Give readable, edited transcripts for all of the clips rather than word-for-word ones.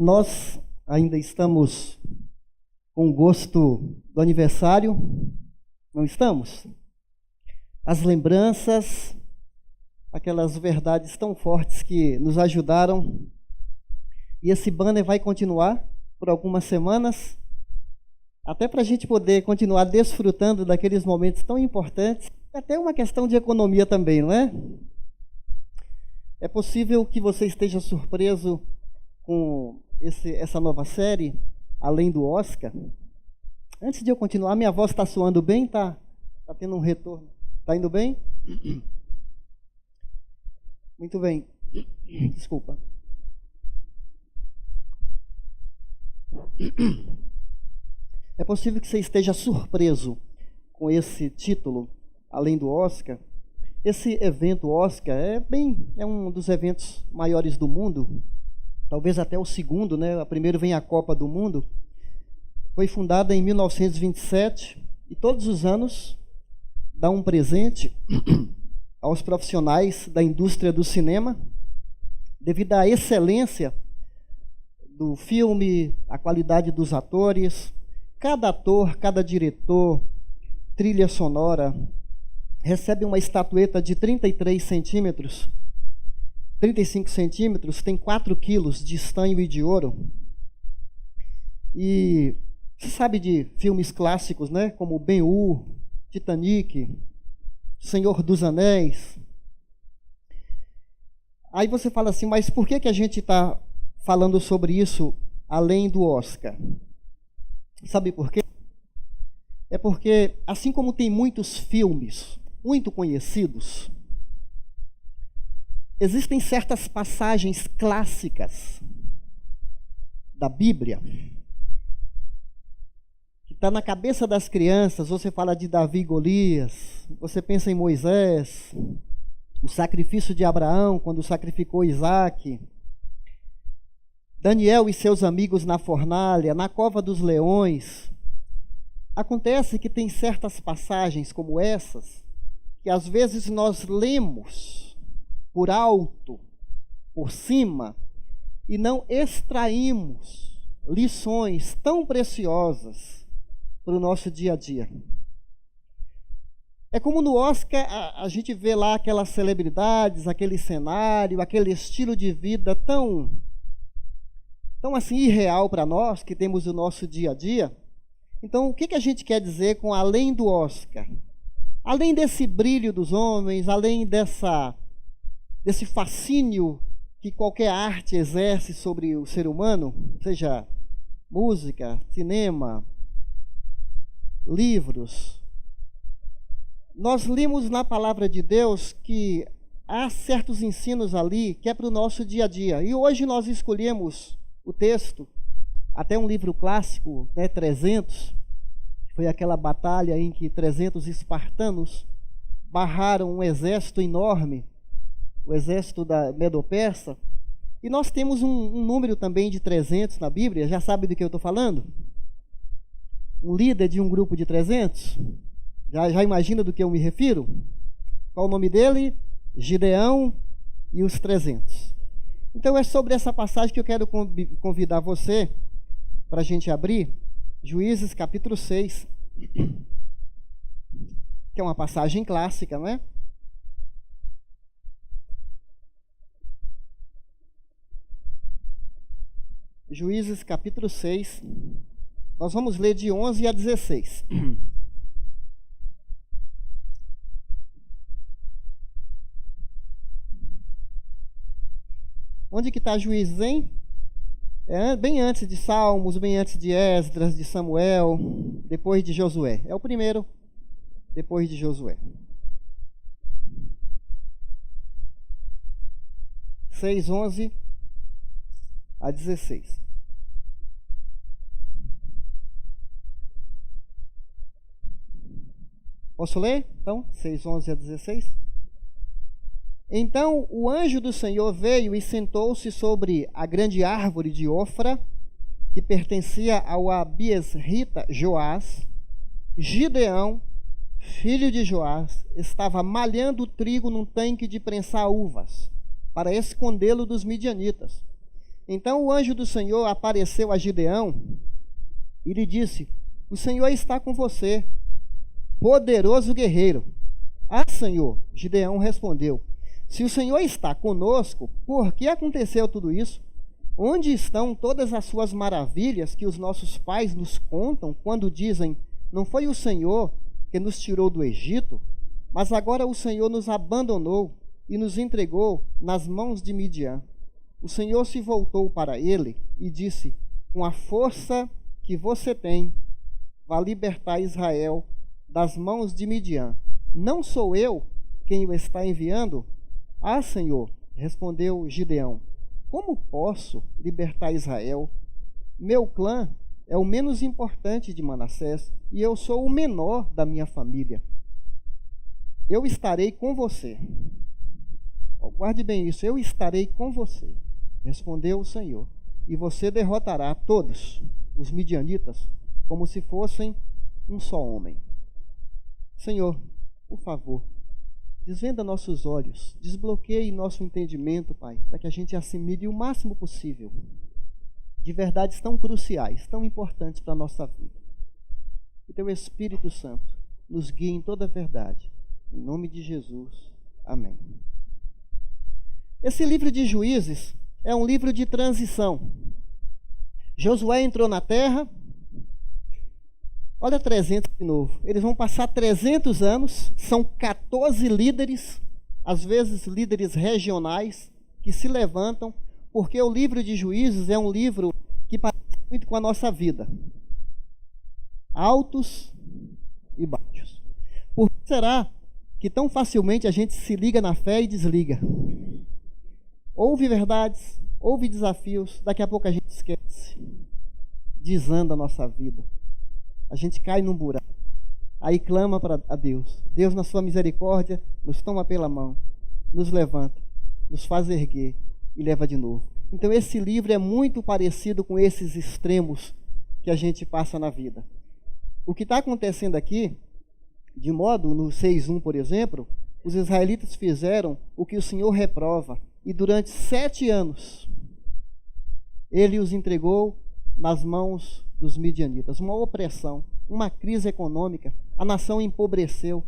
Nós ainda estamos com gosto do aniversário, não estamos? As lembranças, aquelas verdades tão fortes que nos ajudaram. E esse banner vai continuar por algumas semanas, até para a gente poder continuar desfrutando daqueles momentos tão importantes. Até uma questão de economia também, não é? É possível que você esteja surpreso com essa nova série, além do Oscar. Antes de eu continuar, minha voz está soando bem? Tá tendo um retorno. Está indo bem? Muito bem. Desculpa. É possível que você esteja surpreso com esse título, além do Oscar. Esse evento Oscar é um dos eventos maiores do mundo, talvez até o segundo, né? Primeiro vem a Copa do Mundo. Foi fundada em 1927 e todos os anos dá um presente aos profissionais da indústria do cinema, devido à excelência do filme, a qualidade dos atores. Cada ator, cada diretor, trilha sonora, recebe uma estatueta de 33 centímetros, 35 centímetros, tem 4 quilos de estanho e de ouro. E você sabe de filmes clássicos, né? Como Ben-Hur, Titanic, Senhor dos Anéis. Aí você fala assim, mas por que a gente está falando sobre isso além do Oscar? Sabe por quê? É porque, assim como tem muitos filmes muito conhecidos, existem certas passagens clássicas da Bíblia que está na cabeça das crianças. Você fala de Davi e Golias, você pensa em Moisés, o sacrifício de Abraão quando sacrificou Isaac, Daniel e seus amigos na fornalha, na cova dos leões. Acontece que tem certas passagens como essas que às vezes nós lemos por alto, por cima, e não extraímos lições tão preciosas para o nosso dia a dia. É como no Oscar, a gente vê lá aquelas celebridades, aquele cenário, aquele estilo de vida tão assim irreal para nós, que temos o nosso dia a dia. Então, o que a gente quer dizer com além do Oscar? Além desse brilho dos homens, além desse fascínio que qualquer arte exerce sobre o ser humano, seja música, cinema, livros, nós lemos na palavra de Deus que há certos ensinos ali que é para o nosso dia a dia. E hoje nós escolhemos o texto, até um livro clássico, né, 300, foi aquela batalha em que 300 espartanos barraram um exército enorme, o exército da Medo-Persa. E nós temos um número também de 300 na Bíblia. Já sabe do que eu estou falando? Um líder de um grupo de 300? Já imagina do que eu me refiro? Qual o nome dele? Gideão e os 300. Então é sobre essa passagem que eu quero convidar você para a gente abrir, Juízes capítulo 6, que é uma passagem clássica, não é? Juízes capítulo 6, nós vamos ler de 11 a 16. Onde que está Juízes, hein? Bem antes de Salmos, bem antes de Esdras, de Samuel, depois de Josué. É o primeiro, depois de Josué. 6, 11 a 16. Posso ler? Então, 6, 11 a 16. Então o anjo do Senhor veio e sentou-se sobre a grande árvore de Ofra, que pertencia ao abiesrita Joás. Gideão, filho de Joás, estava malhando trigo num tanque de prensar uvas, para escondê-lo dos midianitas. Então o anjo do Senhor apareceu a Gideão e lhe disse: o Senhor está com você, poderoso guerreiro. Ah, Senhor, Gideão respondeu: se o Senhor está conosco, por que aconteceu tudo isso? Onde estão todas as suas maravilhas que os nossos pais nos contam quando dizem: não foi o Senhor que nos tirou do Egito, mas agora o Senhor nos abandonou e nos entregou nas mãos de Midian. O Senhor se voltou para ele e disse: com a força que você tem, vá libertar Israel das mãos de Midian. Não sou eu quem o está enviando? Ah, Senhor, respondeu Gideão, como posso libertar Israel? Meu clã é o menos importante de Manassés e eu sou o menor da minha família. Eu estarei com você. Guarde bem isso, eu estarei com você, respondeu o Senhor, e você derrotará todos os midianitas como se fossem um só homem. Senhor, por favor, desvenda nossos olhos, desbloqueie nosso entendimento, Pai, para que a gente assimile o máximo possível de verdades tão cruciais, tão importantes para a nossa vida. Que Teu Espírito Santo nos guie em toda a verdade. Em nome de Jesus. Amém. Esse livro de Juízes é um livro de transição. Josué entrou na terra. Olha 300 de novo. Eles vão passar 300 anos, são 14 líderes, às vezes líderes regionais, que se levantam, porque o livro de Juízes é um livro que parece muito com a nossa vida. Altos e baixos. Por que será que tão facilmente a gente se liga na fé e desliga? Ouve verdades, ouve desafios, daqui a pouco a gente esquece. Desanda a nossa vida. A gente cai num buraco. Aí clama para a Deus. Deus, na sua misericórdia, nos toma pela mão, nos levanta, nos faz erguer e leva de novo. Então esse livro é muito parecido com esses extremos que a gente passa na vida. O que está acontecendo aqui, de modo, no 6:1, por exemplo, os israelitas fizeram o que o Senhor reprova, e durante 7 anos ele os entregou nas mãos dos midianitas. Uma opressão, uma crise econômica, a nação empobreceu.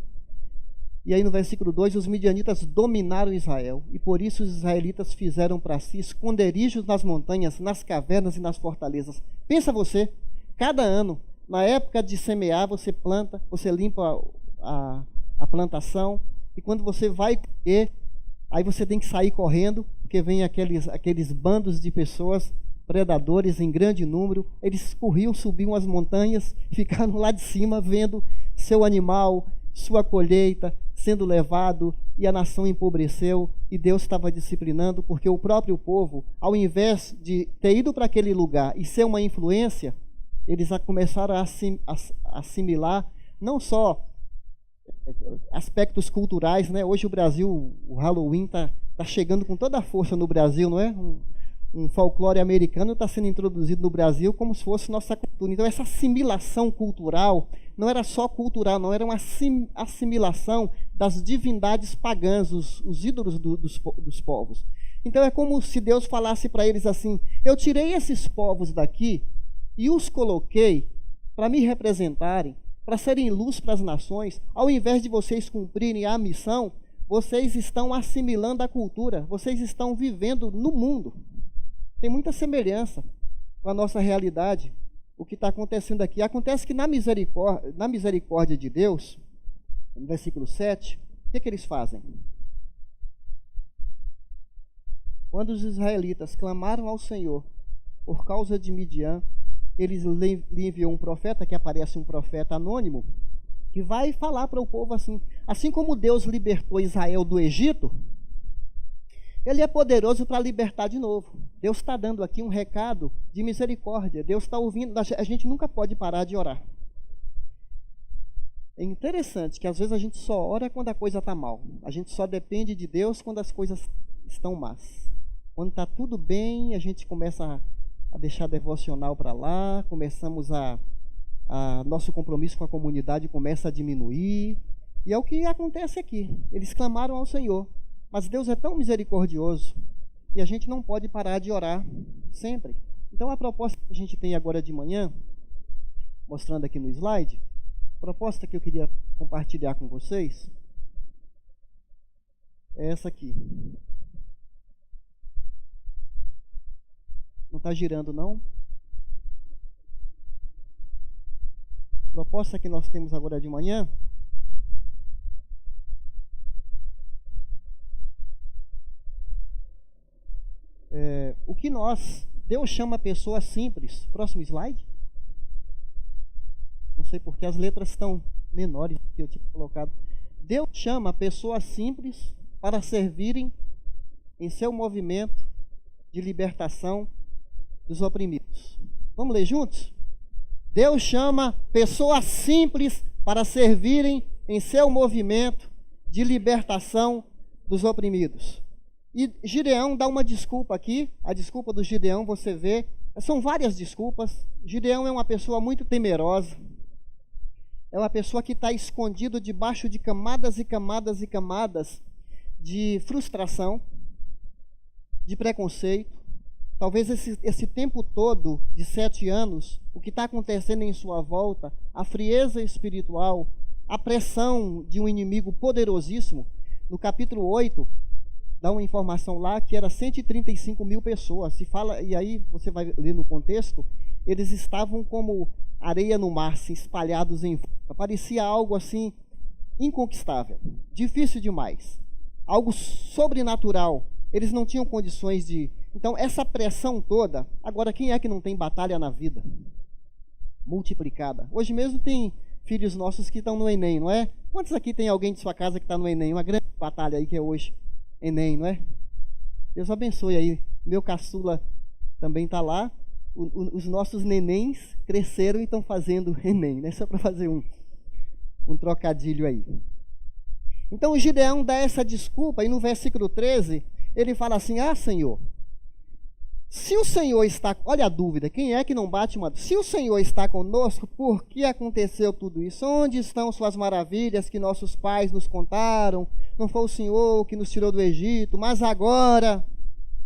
E aí no versículo 2, os midianitas dominaram Israel, e por isso os israelitas fizeram para si esconderijos nas montanhas, nas cavernas e nas fortalezas. Pensa você, cada ano, na época de semear, você planta, você limpa a plantação, e quando você vai colher, aí você tem que sair correndo, porque vem aqueles bandos de pessoas, predadores em grande número. Eles corriam, subiam as montanhas, ficaram lá de cima vendo seu animal, sua colheita sendo levado, e a nação empobreceu, e Deus estava disciplinando, porque o próprio povo, ao invés de ter ido para aquele lugar e ser uma influência, eles começaram a assimilar não só aspectos culturais, né? Hoje o Brasil, o Halloween está chegando com toda a força no Brasil, não é? Um folclore americano está sendo introduzido no Brasil como se fosse nossa cultura. Então essa assimilação cultural não era só cultural, não, era uma assimilação das divindades pagãs, os ídolos dos povos. Então é como se Deus falasse para eles assim: eu tirei esses povos daqui e os coloquei para me representarem, para serem luz para as nações. Ao invés de vocês cumprirem a missão, vocês estão assimilando a cultura, vocês estão vivendo no mundo. Tem muita semelhança com a nossa realidade, o que está acontecendo aqui. Acontece que na misericórdia de Deus, no versículo 7, o que eles fazem? Quando os israelitas clamaram ao Senhor por causa de Midian, eles lhe enviou um profeta, que aparece um profeta anônimo, que vai falar para o povo assim como Deus libertou Israel do Egito, Ele é poderoso para libertar de novo. Deus está dando aqui um recado de misericórdia. Deus está ouvindo. A gente nunca pode parar de orar. É interessante que às vezes a gente só ora quando a coisa está mal. A gente só depende de Deus quando as coisas estão más. Quando está tudo bem, a gente começa a deixar devocional para lá, começamos nosso compromisso com a comunidade começa a diminuir. E é o que acontece aqui. Eles clamaram ao Senhor. Mas Deus é tão misericordioso e a gente não pode parar de orar sempre. Então a proposta que a gente tem agora de manhã, mostrando aqui no slide, a proposta que eu queria compartilhar com vocês é essa aqui. Não está girando, não? A proposta que nós temos agora de manhã o que Deus chama pessoas simples. Próximo slide. Não sei porque as letras estão menores do que eu tinha colocado. Deus chama pessoas simples para servirem em seu movimento de libertação dos oprimidos. Vamos ler juntos? Deus chama pessoas simples para servirem em seu movimento de libertação dos oprimidos. E Gideão dá uma desculpa aqui. A desculpa do Gideão, você vê, são várias desculpas. Gideão é uma pessoa muito temerosa. É uma pessoa que está escondido debaixo de camadas e camadas e camadas de frustração, de preconceito. Talvez esse tempo todo, de 7 anos, o que está acontecendo em sua volta, a frieza espiritual, a pressão de um inimigo poderosíssimo. No capítulo 8, dá uma informação lá que era 135 mil pessoas. Se fala, e aí você vai ler no contexto, eles estavam como areia no mar, assim, espalhados em volta. Parecia algo assim inconquistável, difícil demais, algo sobrenatural. Eles não tinham condições de... Então, essa pressão toda... Agora, quem é que não tem batalha na vida? Multiplicada. Hoje mesmo tem filhos nossos que estão no Enem, não é? Quantos aqui tem alguém de sua casa que está no Enem? Uma grande batalha aí que é hoje. Enem, não é? Deus abençoe aí. Meu caçula também está lá. Os nossos nenéns cresceram e estão fazendo Enem, né? Só para fazer um trocadilho aí. Então, o Gideão dá essa desculpa e no versículo 13... ele fala assim: ah, Senhor, se o Senhor está... Olha a dúvida, quem é que não bate uma... Se o Senhor está conosco, por que aconteceu tudo isso? Onde estão suas maravilhas que nossos pais nos contaram? Não foi o Senhor que nos tirou do Egito, mas agora...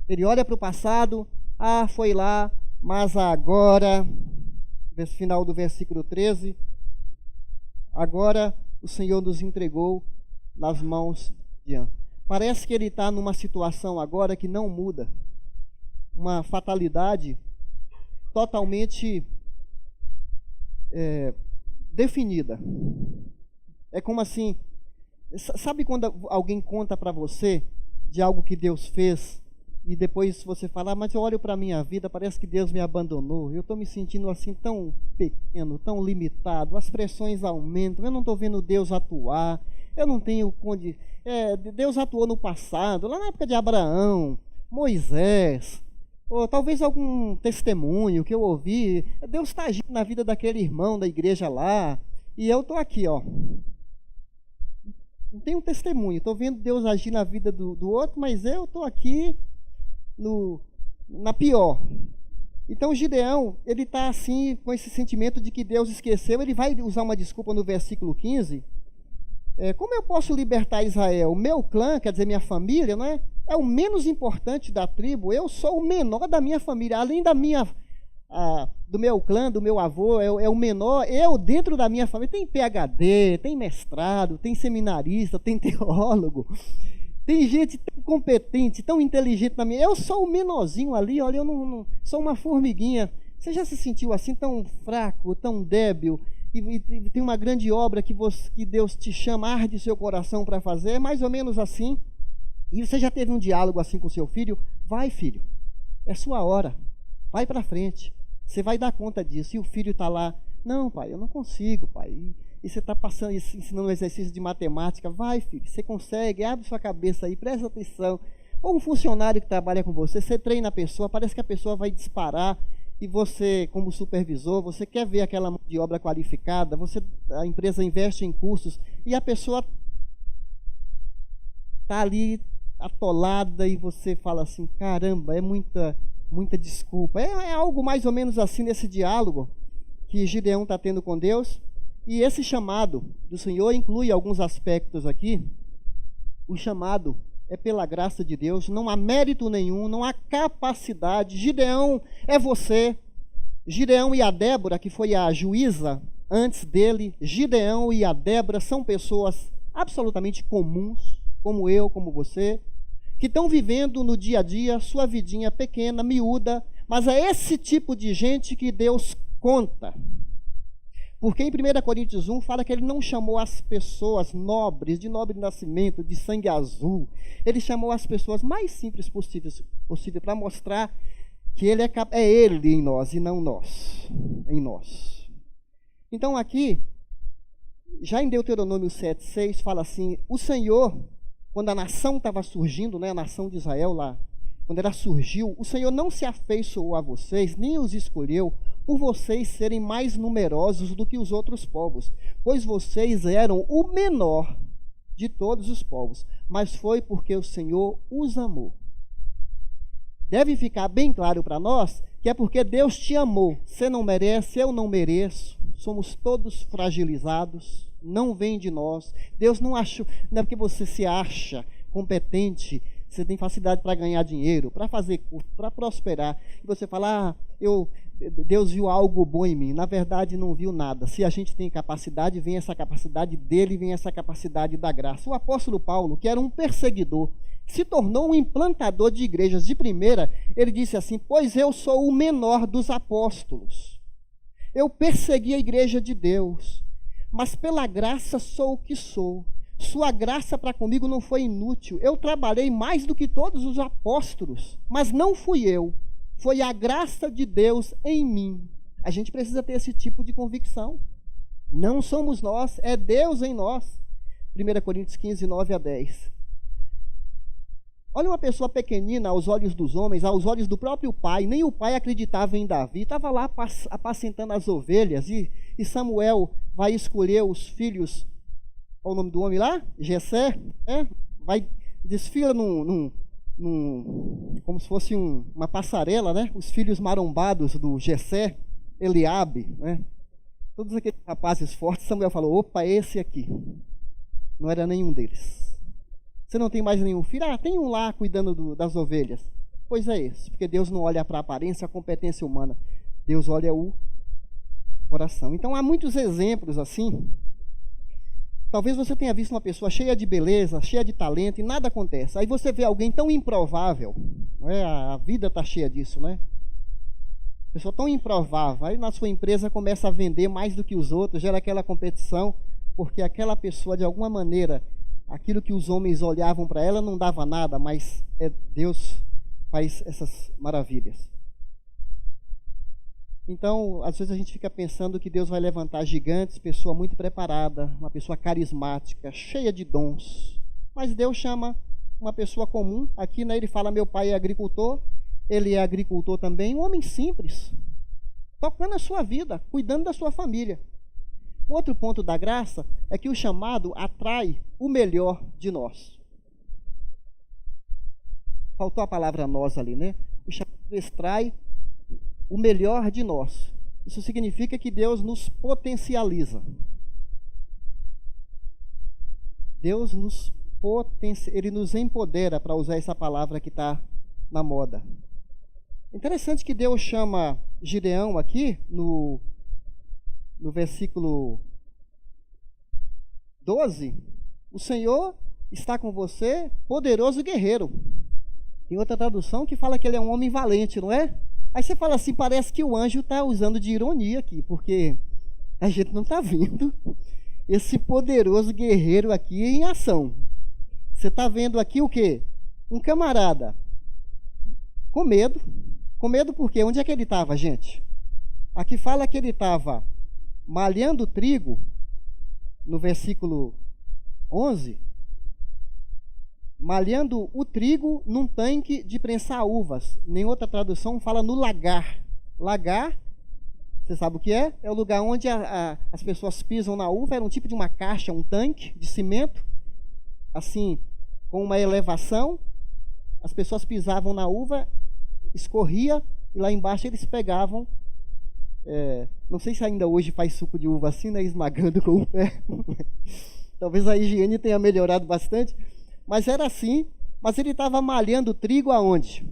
Ele olha para o passado, ah, foi lá, mas agora... Final do versículo 13... Agora o Senhor nos entregou nas mãos de An. Parece que ele está numa situação agora que não muda. Uma fatalidade totalmente definida. É como assim... Sabe quando alguém conta para você de algo que Deus fez e depois você fala: ah, mas eu olho para a minha vida, parece que Deus me abandonou. Eu estou me sentindo assim tão pequeno, tão limitado. As pressões aumentam, eu não estou vendo Deus atuar. Eu não tenho onde... Deus atuou no passado, lá na época de Abraão, Moisés, ou talvez algum testemunho que eu ouvi. Deus está agindo na vida daquele irmão da igreja lá, e eu estou aqui, ó. Não tenho testemunho, estou vendo Deus agir na vida do outro, mas eu estou aqui na pior. Então Gideão, ele está assim, com esse sentimento de que Deus esqueceu. Ele vai usar uma desculpa no versículo 15. Como eu posso libertar Israel? O meu clã, quer dizer, minha família, não é? É o menos importante da tribo. Eu sou o menor da minha família. Além do meu clã, do meu avô, é o menor. Eu, dentro da minha família, tem PhD, tem mestrado, tem seminarista, tem teólogo. Tem gente tão competente, tão inteligente na minha... Eu sou o menorzinho ali, olha, eu não sou uma formiguinha. Você já se sentiu assim, tão fraco, tão débil? E tem uma grande obra que Deus te chama, arde seu coração para fazer, é mais ou menos assim. E você já teve um diálogo assim com seu filho? Vai, filho, é sua hora, vai para frente, você vai dar conta disso. E o filho está lá: não, pai, eu não consigo, pai. E você está ensinando um exercício de matemática. Vai, filho, você consegue, abre sua cabeça aí, presta atenção. Ou um funcionário que trabalha com você treina a pessoa, parece que a pessoa vai disparar. E você, como supervisor, você quer ver aquela mão de obra qualificada, a empresa investe em cursos, e a pessoa está ali atolada, e você fala assim: caramba, é muita desculpa. É algo mais ou menos assim nesse diálogo que Gideão está tendo com Deus. E esse chamado do Senhor inclui alguns aspectos aqui. O chamado é pela graça de Deus, não há mérito nenhum, não há capacidade. Gideão é você. Gideão e a Débora, que foi a juíza antes dele, Gideão e a Débora são pessoas absolutamente comuns, como eu, como você, que estão vivendo no dia a dia sua vidinha pequena, miúda, mas é esse tipo de gente que Deus conta. Porque em 1 Coríntios 1 fala que ele não chamou as pessoas nobres, de nobre nascimento, de sangue azul. Ele chamou as pessoas mais simples possível para mostrar que ele é ele em nós e não nós, em nós. Então aqui, já em Deuteronômio 7,6 fala assim, o Senhor, quando a nação estava surgindo, né, a nação de Israel lá, quando ela surgiu, o Senhor não se afeiçoou a vocês, nem os escolheu, por vocês serem mais numerosos do que os outros povos, pois vocês eram o menor de todos os povos, mas foi porque o Senhor os amou. Deve ficar bem claro para nós que é porque Deus te amou. Você não merece, eu não mereço, somos todos fragilizados, não vem de nós. Deus não achou, não é porque você se acha competente, você tem facilidade para ganhar dinheiro, para fazer curso, para prosperar, e você fala, Deus viu algo bom em mim. Na verdade, não viu nada. Se a gente tem capacidade, vem essa capacidade dele, vem essa capacidade da graça. O apóstolo Paulo, que era um perseguidor, se tornou um implantador de igrejas. De primeira, ele disse assim, pois eu sou o menor dos apóstolos. Eu persegui a igreja de Deus, mas pela graça sou o que sou. Sua graça para comigo não foi inútil. Eu trabalhei mais do que todos os apóstolos, mas não fui eu. Foi a graça de Deus em mim. A gente precisa ter esse tipo de convicção. Não somos nós, é Deus em nós. 1 Coríntios 15, 9 a 10. Olha uma pessoa pequenina aos olhos dos homens, aos olhos do próprio pai. Nem o pai acreditava em Davi. Estava lá apacentando as ovelhas. E Samuel vai escolher os filhos. Qual o nome do homem lá? Jessé. Desfila como se fosse uma passarela, né? Os filhos marombados do Jessé, Eliabe, né? Todos aqueles rapazes fortes. Samuel falou, opa, esse aqui. Não era nenhum deles. Você não tem mais nenhum filho? Tem um lá cuidando das ovelhas. Pois é esse, porque Deus não olha para a aparência, a competência humana. Deus olha o coração. Então há muitos exemplos assim. Talvez você tenha visto uma pessoa cheia de beleza, cheia de talento e nada acontece. Aí você vê alguém tão improvável, não é? A vida está cheia disso, né? Pessoa tão improvável. Aí na sua empresa começa a vender mais do que os outros, gera aquela competição, porque aquela pessoa, de alguma maneira, aquilo que os homens olhavam para ela não dava nada, mas Deus faz essas maravilhas. Então, às vezes a gente fica pensando que Deus vai levantar gigantes, pessoa muito preparada, uma pessoa carismática, cheia de dons. Mas Deus chama uma pessoa comum. Aqui, né, ele fala, meu pai é agricultor, ele é agricultor também, um homem simples, tocando a sua vida, cuidando da sua família. Outro ponto da graça é que o chamado atrai o melhor de nós. Faltou a palavra nós ali, né? O chamado extrai o melhor de nós. Isso significa que Deus nos potencializa. Deus ele nos empodera, para usar essa palavra que está na moda. Interessante que Deus chama Gideão aqui, no versículo 12, o Senhor está com você, poderoso guerreiro. Tem outra tradução que fala que ele é um homem valente, não é? Aí você fala assim, parece que o anjo está usando de ironia aqui, porque a gente não está vendo esse poderoso guerreiro aqui em ação. Você está vendo aqui o quê? Um camarada com medo. Com medo por quê? Onde é que ele estava, gente? Aqui fala que ele estava malhando trigo, no versículo 11, malhando o trigo num tanque de prensar uvas. Nem outra tradução fala no lagar. Lagar, você sabe o que é? É o lugar onde as pessoas pisam na uva. Era um tipo de uma caixa, um tanque de cimento, assim, com uma elevação. As pessoas pisavam na uva, escorria, e lá embaixo eles pegavam. Não sei se ainda hoje faz suco de uva assim, né, esmagando com o pé. Talvez a higiene tenha melhorado bastante. Mas era assim, Mas ele estava malhando trigo aonde?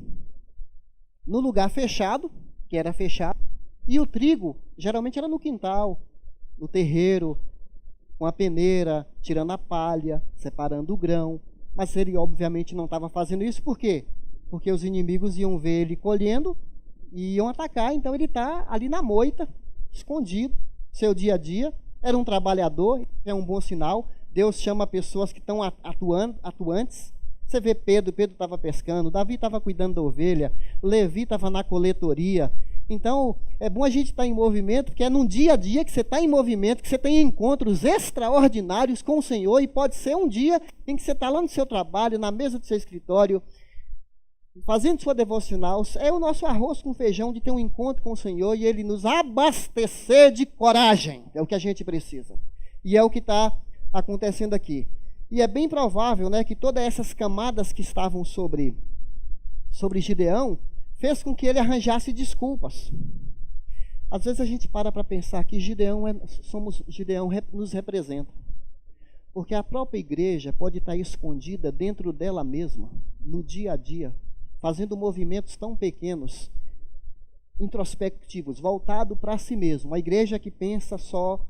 No lugar fechado, que era fechado, e o trigo geralmente era no quintal, no terreiro, com a peneira, tirando a palha, separando o grão. Mas ele obviamente não estava fazendo isso, por quê? Porque os inimigos iam ver ele colhendo e iam atacar, então ele está ali na moita, escondido, seu dia a dia. Era um trabalhador, é um bom sinal. Deus chama pessoas que estão atuantes. Você vê Pedro estava pescando, Davi estava cuidando da ovelha, Levi estava na coletoria. Então, é bom a gente estar em movimento, porque é num dia a dia que você está em movimento, que você tem encontros extraordinários com o Senhor, e pode ser um dia em que você está lá no seu trabalho, na mesa do seu escritório, fazendo sua devocional. É o nosso arroz com feijão de ter um encontro com o Senhor e Ele nos abastecer de coragem. É o que a gente precisa. E é o que está acontecendo aqui. E é bem provável, né, que todas essas camadas que estavam sobre Gideão fez com que ele arranjasse desculpas. Às vezes a gente para pensar que Gideão nos representa. Porque a própria igreja pode estar escondida dentro dela mesma, no dia a dia, fazendo movimentos tão pequenos, introspectivos, voltado para si mesmo. A igreja que pensa só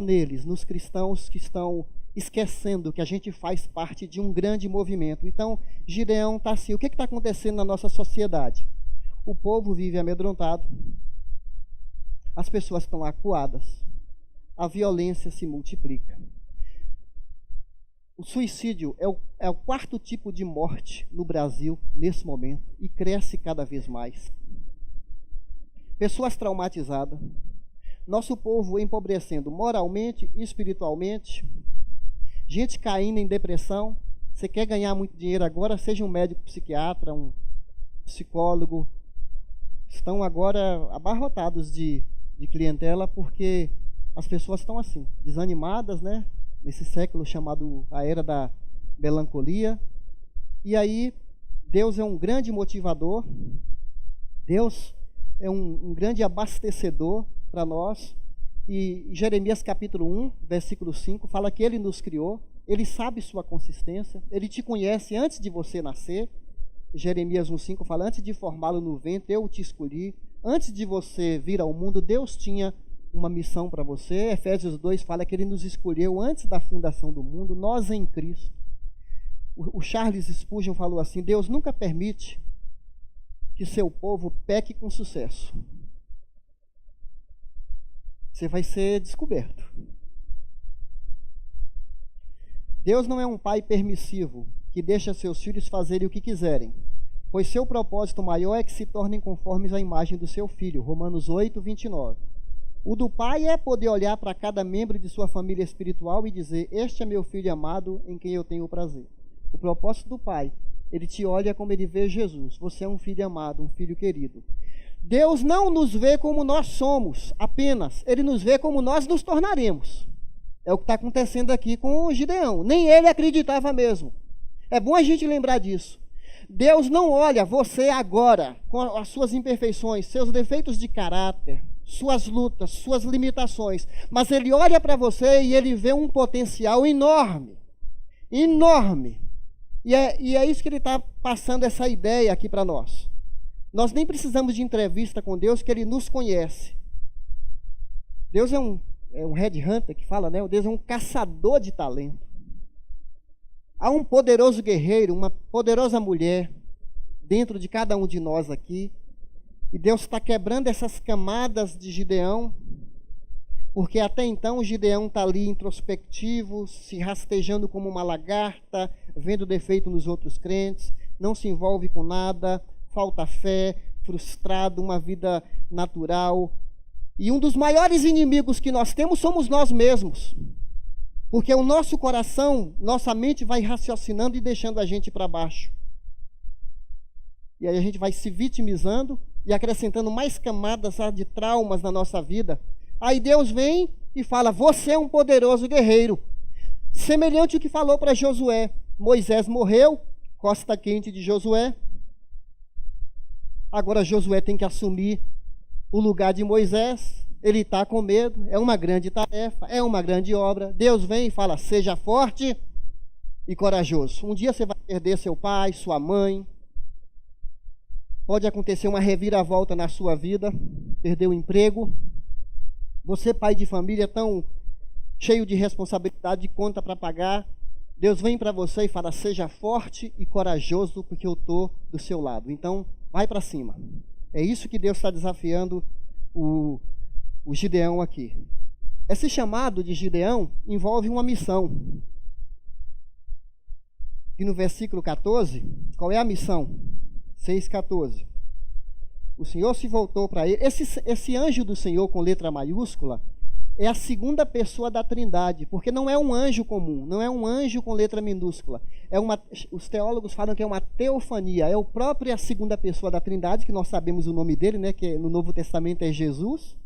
neles, nos cristãos que estão esquecendo que a gente faz parte de um grande movimento. Então, Gideão está assim. O que está acontecendo na nossa sociedade? O povo vive amedrontado, as pessoas estão acuadas, a violência se multiplica. O suicídio é o quarto tipo de morte no Brasil nesse momento e cresce cada vez mais. Pessoas traumatizadas, nosso povo empobrecendo moralmente e espiritualmente, gente caindo em depressão. Você quer ganhar muito dinheiro agora, seja um médico psiquiatra, um psicólogo, estão agora abarrotados de clientela, porque as pessoas estão assim, desanimadas, né? Nesse século chamado a era da melancolia. E aí, Deus é um grande motivador, Deus é um grande abastecedor para nós. E Jeremias capítulo 1, versículo 5, fala que Ele nos criou, Ele sabe sua consistência, Ele te conhece antes de você nascer. Jeremias 1,5 fala, antes de formá-lo no ventre, eu te escolhi. Antes de você vir ao mundo, Deus tinha uma missão para você. Efésios 2 fala que Ele nos escolheu antes da fundação do mundo, nós em Cristo. O Charles Spurgeon falou assim, Deus nunca permite que seu povo peque com sucesso. Você vai ser descoberto. Deus não é um pai permissivo que deixa seus filhos fazerem o que quiserem, pois seu propósito maior é que se tornem conformes à imagem do seu filho. Romanos 8, 29. O do pai é poder olhar para cada membro de sua família espiritual e dizer, este é meu filho amado em quem eu tenho prazer. O propósito do pai, ele te olha como ele vê Jesus. Você é um filho amado, um filho querido. Deus não nos vê como nós somos apenas, Ele nos vê como nós nos tornaremos. É o que está acontecendo aqui com o Gideão. Nem ele acreditava mesmo. É bom a gente lembrar disso. Deus não olha você agora, com as suas imperfeições, seus defeitos de caráter, suas lutas, suas limitações, mas Ele olha para você e Ele vê um potencial enorme. Enorme. E é isso que Ele está passando essa ideia aqui para nós. Nós nem precisamos de entrevista com Deus, que Ele nos conhece. Deus é um headhunter que fala, né? Deus é um caçador de talento. Há um poderoso guerreiro, uma poderosa mulher dentro de cada um de nós aqui. E Deus está quebrando essas camadas de Gideão, porque até então o Gideão está ali introspectivo, se rastejando como uma lagarta, vendo defeito nos outros crentes, não se envolve com nada, falta fé, frustrado, uma vida natural. E um dos maiores inimigos que nós temos somos nós mesmos. Porque o nosso coração, nossa mente vai raciocinando e deixando a gente para baixo. E aí a gente vai se vitimizando e acrescentando mais camadas de traumas na nossa vida. Aí Deus vem e fala, você é um poderoso guerreiro. Semelhante ao que falou para Josué. Moisés morreu, costa quente de Josué. Agora Josué tem que assumir o lugar de Moisés. Ele está com medo, é uma grande tarefa, é uma grande obra. Deus vem e fala, seja forte e corajoso. Um dia você vai perder seu pai, sua mãe. Pode acontecer uma reviravolta na sua vida, perder o emprego. Você, pai de família, tão cheio de responsabilidade, de conta para pagar. Deus vem para você e fala: seja forte e corajoso, porque eu estou do seu lado. Então, vai para cima. É isso que Deus está desafiando o Gideão aqui. Esse chamado de Gideão envolve uma missão. E no versículo 14, qual é a missão? 6,14. O Senhor se voltou para ele. Esse anjo do Senhor com letra maiúscula é a segunda pessoa da Trindade, porque não é um anjo comum, não é um anjo com letra minúscula. Os teólogos falam que é uma teofania, é o próprio a segunda pessoa da Trindade, que nós sabemos o nome dele, né, que no Novo Testamento é Jesus.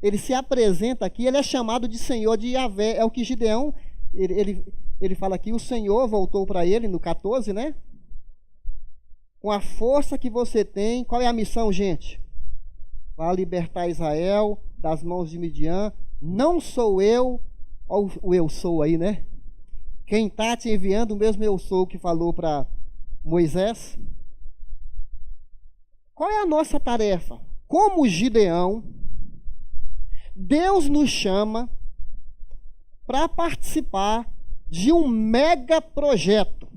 Ele se apresenta aqui, ele é chamado de Senhor de Yahvé, é o que Gideão, ele fala aqui, o Senhor voltou para ele no 14, né? Com a força que você tem, qual é a missão, gente? Vá libertar Israel das mãos de Midian. Não sou eu, olha o eu sou aí, né? Quem está te enviando, o mesmo eu sou que falou para Moisés. Qual é a nossa tarefa? Como Gideão, Deus nos chama para participar de um mega projeto,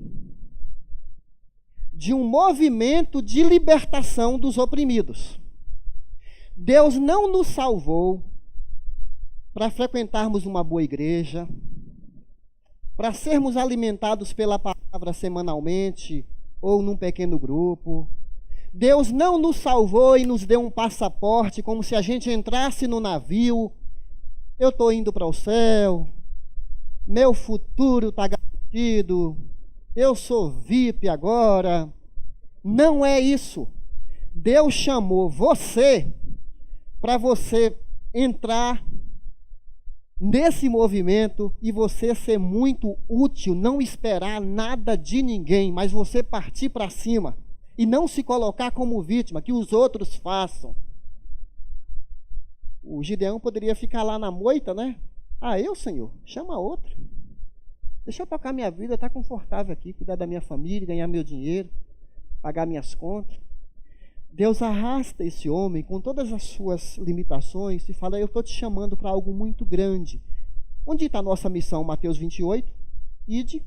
de um movimento de libertação dos oprimidos. Deus não nos salvou para frequentarmos uma boa igreja, para sermos alimentados pela palavra semanalmente ou num pequeno grupo. Deus não nos salvou e nos deu um passaporte como se a gente entrasse no navio. Eu estou indo para o céu, meu futuro está garantido, eu sou VIP agora. Não é isso. Deus chamou você para você entrar nesse movimento e você ser muito útil, não esperar nada de ninguém, mas você partir para cima e não se colocar como vítima, que os outros façam. O Gideão poderia ficar lá na moita, né? Eu, Senhor, chama outro. Deixa eu tocar minha vida, estar confortável aqui, cuidar da minha família, ganhar meu dinheiro, pagar minhas contas. Deus arrasta esse homem com todas as suas limitações e fala: eu estou te chamando para algo muito grande. Onde está a nossa missão? Mateus 28. Ide,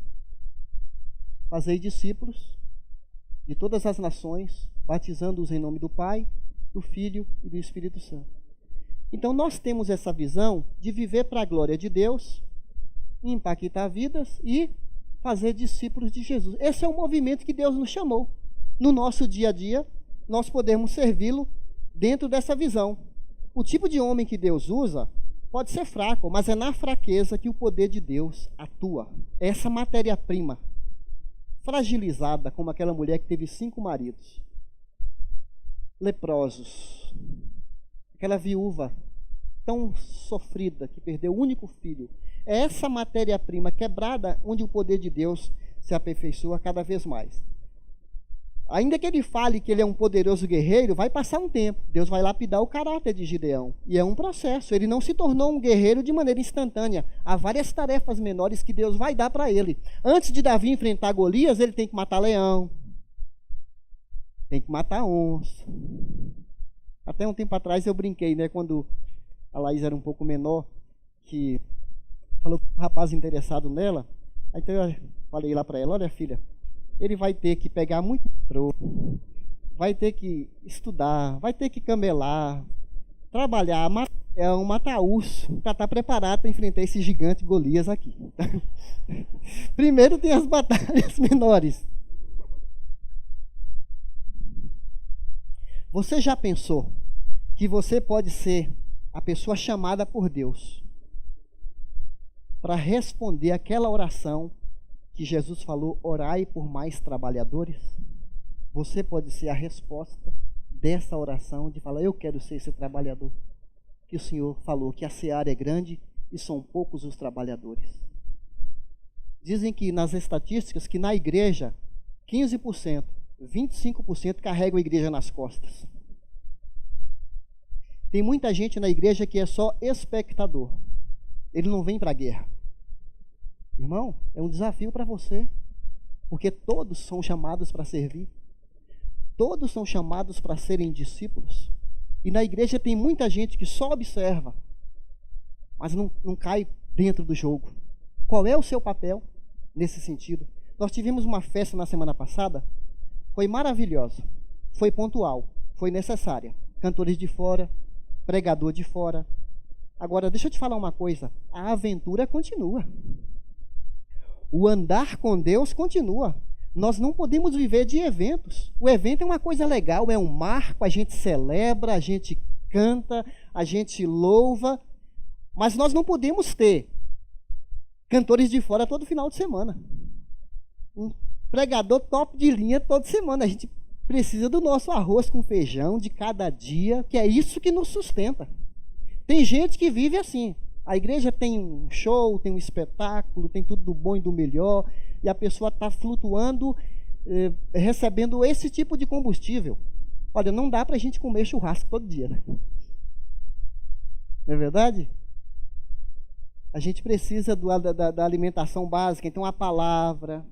fazei discípulos de todas as nações, batizando-os em nome do Pai, do Filho e do Espírito Santo. Então nós temos essa visão de viver para a glória de Deus, impactar vidas e fazer discípulos de Jesus. Esse é o movimento que Deus nos chamou. No nosso dia a dia, nós podemos servi-lo dentro dessa visão. O tipo de homem que Deus usa pode ser fraco, mas é na fraqueza que o poder de Deus atua. É essa matéria-prima fragilizada, como aquela mulher que teve 5 maridos, leprosos, aquela viúva tão sofrida que perdeu o único filho. É essa matéria-prima quebrada onde o poder de Deus se aperfeiçoa cada vez mais. Ainda que ele fale que ele é um poderoso guerreiro, vai passar um tempo. Deus vai lapidar o caráter de Gideão. E é um processo. Ele não se tornou um guerreiro de maneira instantânea. Há várias tarefas menores que Deus vai dar para ele. Antes de Davi enfrentar Golias, ele tem que matar leão. Tem que matar onça. Até um tempo atrás eu brinquei, né? Quando a Laís era um pouco menor, que falou com um rapaz interessado nela. Aí então eu falei lá para ela: olha, filha, ele vai ter que pegar muito troco, vai ter que estudar, vai ter que camelar, trabalhar, matar urso, para estar preparado para enfrentar esse gigante Golias aqui. Primeiro tem as batalhas menores. Você já pensou que você pode ser a pessoa chamada por Deus para responder aquela oração que Jesus falou: orai por mais trabalhadores? Você pode ser a resposta dessa oração, de falar: eu quero ser esse trabalhador que o Senhor falou, que a seara é grande e são poucos os trabalhadores. Dizem que nas estatísticas que na igreja 15%, 25% carregam a igreja nas costas. Tem muita gente na igreja que é só espectador. Ele não vem para a guerra. Irmão, é um desafio para você. Porque todos são chamados para servir. Todos são chamados para serem discípulos. E na igreja tem muita gente que só observa, mas não cai dentro do jogo. Qual é o seu papel nesse sentido? Nós tivemos uma festa na semana passada, foi maravilhosa, foi pontual, foi necessária. Cantores de fora, pregador de fora. Agora, deixa eu te falar uma coisa, a aventura continua. O andar com Deus continua. Nós não podemos viver de eventos. O evento é uma coisa legal, é um marco, a gente celebra, a gente canta, a gente louva, mas nós não podemos ter cantores de fora todo final de semana. Um pregador top de linha toda semana. A gente precisa do nosso arroz com feijão de cada dia, que é isso que nos sustenta. Tem gente que vive assim. A igreja tem um show, tem um espetáculo, tem tudo do bom e do melhor, e a pessoa está flutuando, recebendo esse tipo de combustível. Olha, não dá para a gente comer churrasco todo dia, né? Não é verdade? A gente precisa da alimentação básica. Então, a palavra,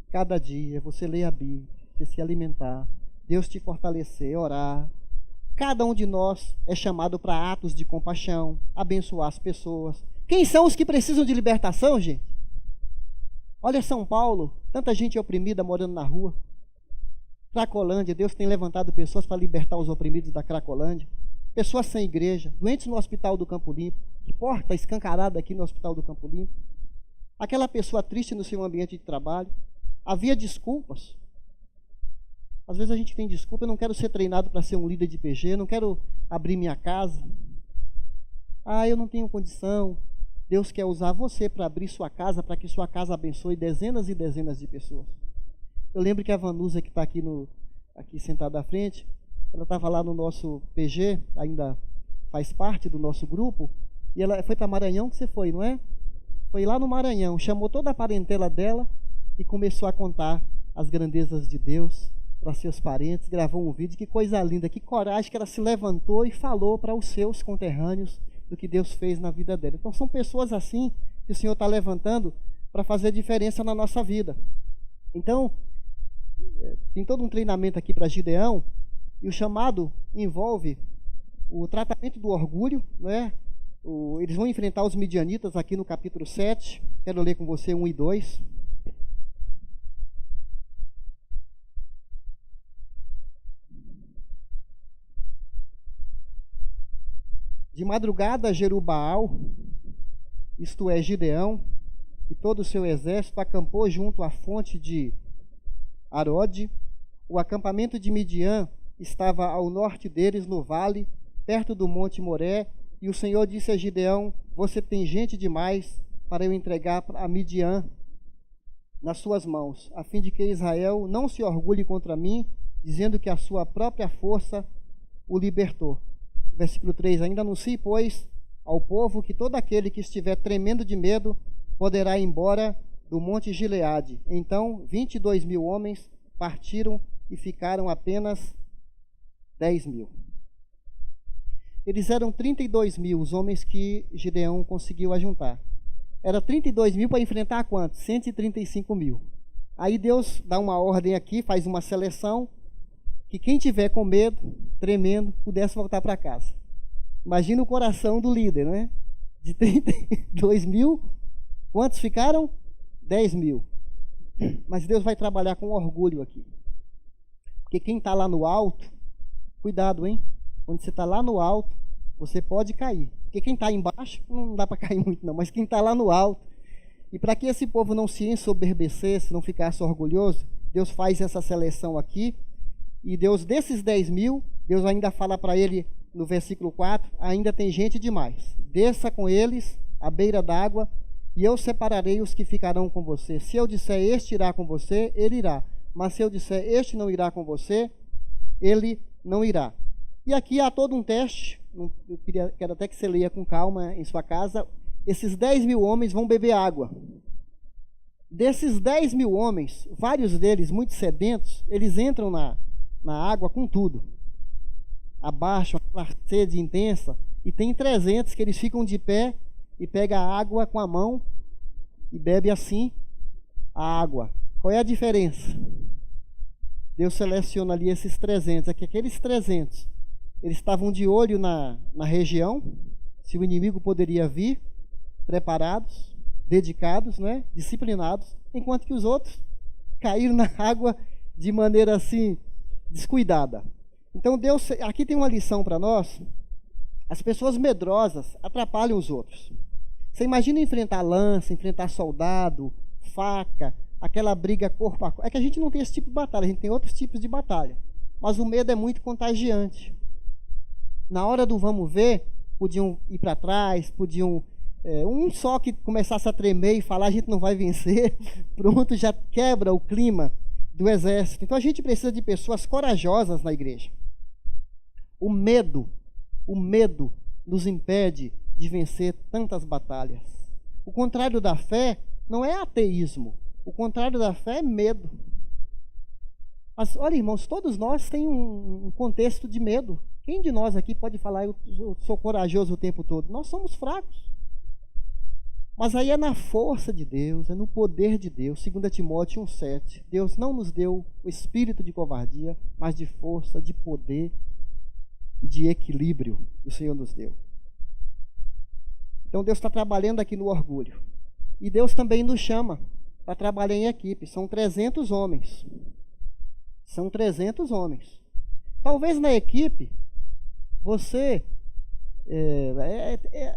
cada dia, você lê a Bíblia, você se alimentar, Deus te fortalecer, orar. Cada um de nós é chamado para atos de compaixão, abençoar as pessoas. Quem são os que precisam de libertação, gente? Olha São Paulo, tanta gente oprimida morando na rua. Cracolândia, Deus tem levantado pessoas para libertar os oprimidos da Cracolândia. Pessoas sem igreja, doentes no Hospital do Campo Limpo, que porta escancarada aqui no Hospital do Campo Limpo. Aquela pessoa triste no seu ambiente de trabalho. Havia desculpas. Às vezes a gente tem desculpa, eu não quero ser treinado para ser um líder de PG, eu não quero abrir minha casa. Eu não tenho condição. Deus quer usar você para abrir sua casa, para que sua casa abençoe dezenas e dezenas de pessoas. Eu lembro que a Vanusa, que está aqui sentada à frente, ela estava lá no nosso PG, ainda faz parte do nosso grupo, e ela foi para Maranhão, que você foi, não é? Foi lá no Maranhão, chamou toda a parentela dela e começou a contar as grandezas de Deus para seus parentes, gravou um vídeo, que coisa linda, que coragem que ela se levantou e falou para os seus conterrâneos do que Deus fez na vida dela. Então são pessoas assim que o Senhor está levantando para fazer diferença na nossa vida. Então, tem todo um treinamento aqui para Gideão, e o chamado envolve o tratamento do orgulho, né? Eles vão enfrentar os midianitas aqui no capítulo 7, quero ler com você 1 e 2. De madrugada, Jerubaal, isto é, Gideão, e todo o seu exército acampou junto à fonte de Arode. O acampamento de Midian estava ao norte deles, no vale, perto do monte Moré, e o Senhor disse a Gideão: você tem gente demais para eu entregar a Midian nas suas mãos, a fim de que Israel não se orgulhe contra mim, dizendo que a sua própria força o libertou. Versículo 3, ainda anuncie, pois, ao povo que todo aquele que estiver tremendo de medo poderá ir embora do monte Gileade. Então 22.000 homens partiram e ficaram apenas 10.000. Eles eram 32.000 os homens que Gideão conseguiu ajuntar. Era 32.000 para enfrentar quantos? 135.000. Aí Deus dá uma ordem aqui, faz uma seleção, que quem tiver com medo, tremendo, pudesse voltar para casa. Imagina o coração do líder, né? De 32.000, quantos ficaram? 10.000. Mas Deus vai trabalhar com orgulho aqui. Porque quem está lá no alto, cuidado, hein? Quando você está lá no alto, você pode cair. Porque quem está embaixo, não dá para cair muito não, mas quem está lá no alto. E para que esse povo não se ensoberbecesse, não ficasse orgulhoso, Deus faz essa seleção aqui. E Deus, desses 10.000, Deus ainda fala para ele no versículo 4, ainda tem gente demais. Desça com eles à beira d'água, e eu separarei os que ficarão com você. Se eu disser este irá com você, ele irá. Mas se eu disser este não irá com você, ele não irá. E aqui há todo um teste, quero até que você leia com calma em sua casa. Esses 10.000 homens vão beber água. Desses 10.000 homens, vários deles muito sedentos, eles entram na água com tudo. Abaixo, uma sede intensa, e tem 300 que eles ficam de pé e pega a água com a mão e bebe assim a água. Qual é a diferença? Deus seleciona ali esses 300. É que aqueles 300, eles estavam de olho na região, se o inimigo poderia vir, preparados, dedicados, né? Disciplinados, enquanto que os outros caíram na água de maneira assim, descuidada. Então Deus, aqui tem uma lição para nós. As pessoas medrosas atrapalham os outros. Você imagina enfrentar lança, enfrentar soldado, faca, aquela briga corpo a corpo. É que a gente não tem esse tipo de batalha, a gente tem outros tipos de batalha. Mas o medo é muito contagiante. Na hora do vamos ver, podiam ir para trás, podiam... um só que começasse a tremer e falar, a gente não vai vencer, pronto, já quebra o clima do exército. Então a gente precisa de pessoas corajosas na igreja. O medo nos impede de vencer tantas batalhas. O contrário da fé não é ateísmo. O contrário da fé é medo. Mas, olha, irmãos, todos nós temos um contexto de medo. Quem de nós aqui pode falar, eu sou corajoso o tempo todo? Nós somos fracos. Mas aí é na força de Deus, é no poder de Deus. 2 Timóteo 1,7. Deus não nos deu o espírito de covardia, mas de força, de poder e de equilíbrio. O Senhor nos deu. Então Deus está trabalhando aqui no orgulho. E Deus também nos chama para trabalhar em equipe. São 300 homens. São 300 homens. Talvez na equipe, você...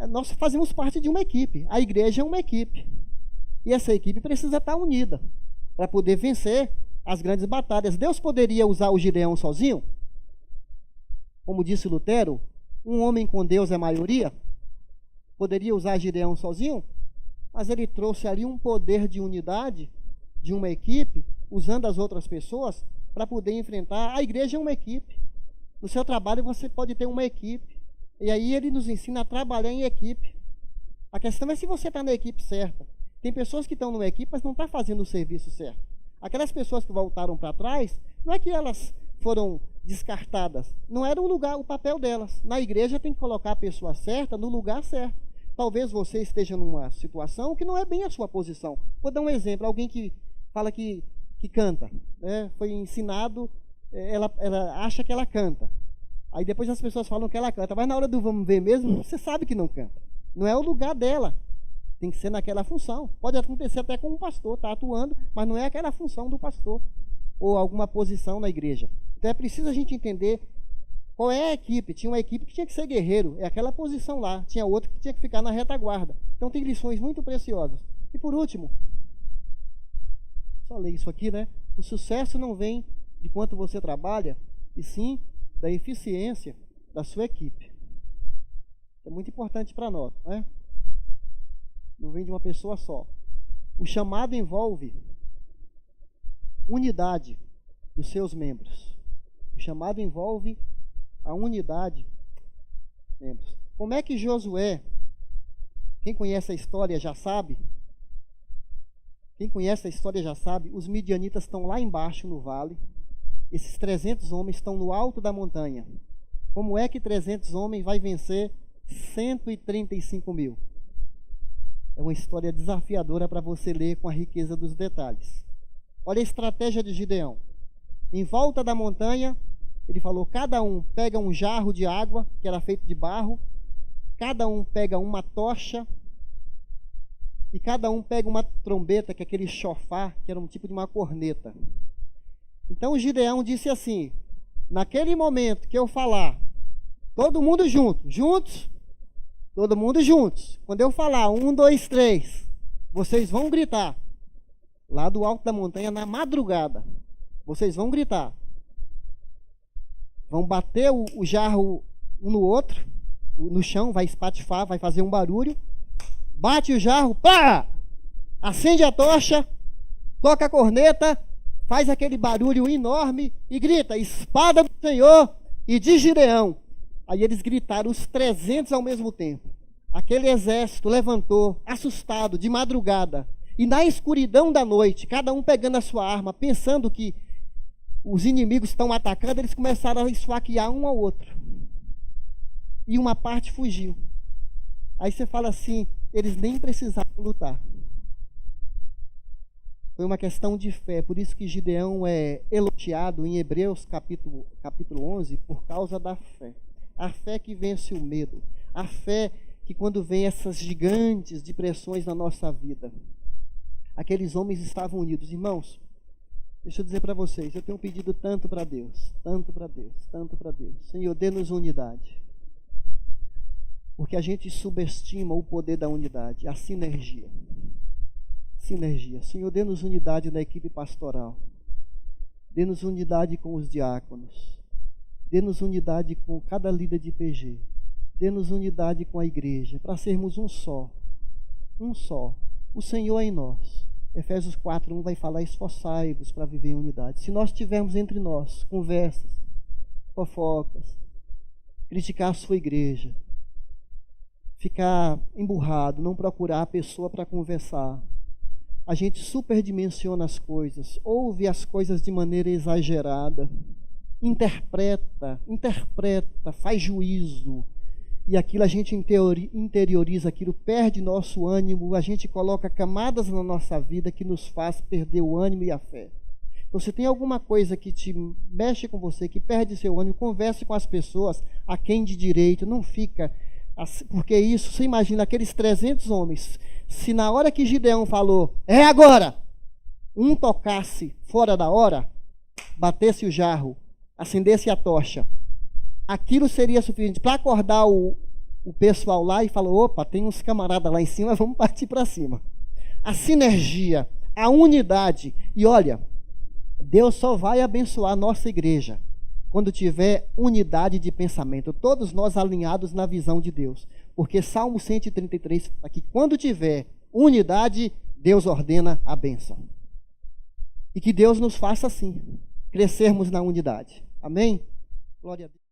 nós fazemos parte de uma equipe. A igreja é uma equipe. E essa equipe precisa estar unida para poder vencer as grandes batalhas. Deus poderia usar o Gideão sozinho? Como disse Lutero, um homem com Deus é maioria. Poderia usar Gideão sozinho? Mas ele trouxe ali um poder de unidade de uma equipe, usando as outras pessoas para poder enfrentar. A igreja é uma equipe. No seu trabalho você pode ter uma equipe. E aí ele nos ensina a trabalhar em equipe. A questão é se você está na equipe certa. Tem pessoas que estão numa equipe, mas não estão fazendo o serviço certo. Aquelas pessoas que voltaram para trás, não é que elas foram descartadas. Não era o papel delas. Na igreja tem que colocar a pessoa certa no lugar certo. Talvez você esteja numa situação que não é bem a sua posição. Vou dar um exemplo. Alguém que fala que canta, né? Foi ensinado, ela acha que ela canta. Aí depois as pessoas falam que ela canta, mas na hora do vamos ver mesmo, você sabe que não canta. Não é o lugar dela. Tem que ser naquela função. Pode acontecer até com um pastor, está atuando, mas não é aquela função do pastor. Ou alguma posição na igreja. Então é preciso a gente entender qual é a equipe. Tinha uma equipe que tinha que ser guerreiro, é aquela posição lá. Tinha outra que tinha que ficar na retaguarda. Então tem lições muito preciosas. E por último, só ler isso aqui, né? O sucesso não vem de quanto você trabalha, e sim da eficiência da sua equipe. É muito importante para nós, não é? Não vem de uma pessoa só. O chamado envolve unidade dos seus membros. O chamado envolve a unidade dos membros. Como é que Josué, quem conhece a história já sabe, os midianitas estão lá embaixo no vale. Esses 300 homens estão no alto da montanha. Como é que 300 homens vai vencer 135 mil? É uma história desafiadora para você ler com a riqueza dos detalhes. Olha a estratégia de Gideão. Em volta da montanha, ele falou, cada um pega um jarro de água, que era feito de barro, cada um pega uma tocha, e cada um pega uma trombeta, que é aquele chofar, que era um tipo de uma corneta. Então o Gideão disse assim, naquele momento que eu falar, todo mundo juntos, todo mundo juntos. Quando eu falar 1, 2, 3, vocês vão gritar. Lá do alto da montanha, na madrugada, vocês vão gritar. Vão bater o jarro um no outro, no chão, vai espatifar, vai fazer um barulho. Bate o jarro, pá! Acende a tocha, toca a corneta, faz aquele barulho enorme e grita, espada do Senhor e de Gideão. Aí eles gritaram, os 300 ao mesmo tempo. Aquele exército levantou, assustado, de madrugada. E na escuridão da noite, cada um pegando a sua arma, pensando que os inimigos estão atacando, eles começaram a esfaquear um ao outro. E uma parte fugiu. Aí você fala assim, eles nem precisavam lutar. Foi uma questão de fé. Por isso que Gideão é elogiado em Hebreus capítulo 11 por causa da fé. A fé que vence o medo. A fé que quando vem essas gigantes de pressões na nossa vida. Aqueles homens estavam unidos. Irmãos, deixa eu dizer para vocês, eu tenho pedido tanto para Deus, tanto para Deus, tanto para Deus. Senhor, dê-nos unidade. Porque a gente subestima o poder da unidade, a sinergia. Sinergia. Senhor, dê-nos unidade na equipe pastoral. Dê-nos unidade com os diáconos. Dê-nos unidade com cada líder de PG. Dê-nos unidade com a igreja, para sermos um só. Um só. O Senhor é em nós. Efésios 4:1 vai falar: esforçai-vos para viver em unidade. Se nós tivermos entre nós conversas, fofocas, criticar a sua igreja, ficar emburrado, não procurar a pessoa para conversar, a gente superdimensiona as coisas, ouve as coisas de maneira exagerada, interpreta, faz juízo, e aquilo a gente interioriza aquilo, perde nosso ânimo, a gente coloca camadas na nossa vida que nos faz perder o ânimo e a fé. Então, se tem alguma coisa que te mexe com você, que perde seu ânimo, converse com as pessoas a quem de direito, não fica, porque isso, você imagina aqueles 300 homens, se na hora que Gideão falou, é agora, um tocasse fora da hora, batesse o jarro, acendesse a tocha, aquilo seria suficiente para acordar o pessoal lá e falar: opa, tem uns camaradas lá em cima, vamos partir para cima. A sinergia, a unidade. E olha, Deus só vai abençoar a nossa igreja quando tiver unidade de pensamento, todos nós alinhados na visão de Deus. Porque Salmo 133 fala que quando tiver unidade, Deus ordena a bênção. E que Deus nos faça assim, crescermos na unidade. Amém? Glória a Deus.